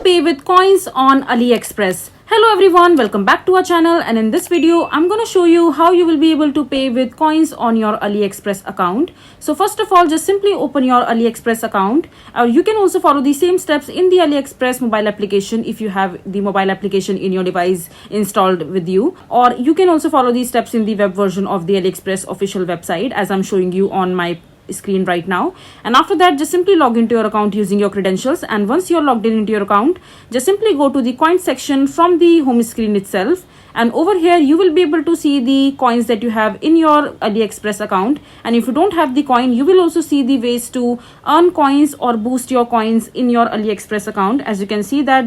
pay with coins on AliExpress. Hello everyone, welcome back to our channel, and in this video I'm going to show you how you will be able to pay with coins on your AliExpress account. So first of all, just simply open your AliExpress account. You can also follow the same steps in the AliExpress mobile application if you have the mobile application in your device installed with you, or you can also follow these steps in the web version of the AliExpress official website as I'm showing you on my screen right now. And after that, just simply log into your account using your credentials, and once you're logged in into your account, just simply go to the coin section from the home screen itself, and over here you will be able to see the coins that you have in your AliExpress account. And if you don't have the coin, you will also see the ways to earn coins or boost your coins in your AliExpress account. As you can see that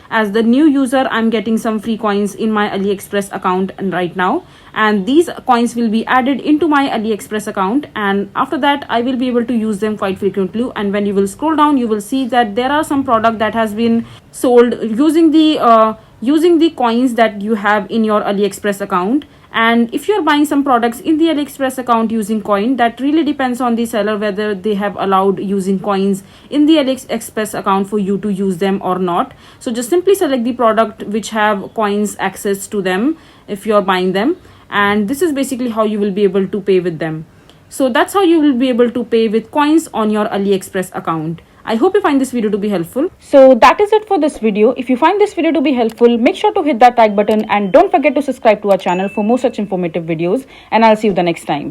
as the new user, I'm getting some free coins in my AliExpress account right now, and these coins will be added into my AliExpress account, and after that I will be able to use them quite frequently. And when you will scroll down, you will see that there are some product that has been sold using the coins that you have in your AliExpress account. And if you're buying some products in the AliExpress account using coin, that really depends on the seller whether they have allowed using coins in the AliExpress account for you to use them or not. So just simply select the product which have coins access to them if you're buying them, and this is basically how you will be able to pay with them. So that's how you will be able to pay with coins on your AliExpress account. I hope you find this video to be helpful. So that is it for this video. If you find this video to be helpful, make sure to hit that like button and don't forget to subscribe to our channel for more such informative videos, and I'll see you the next time.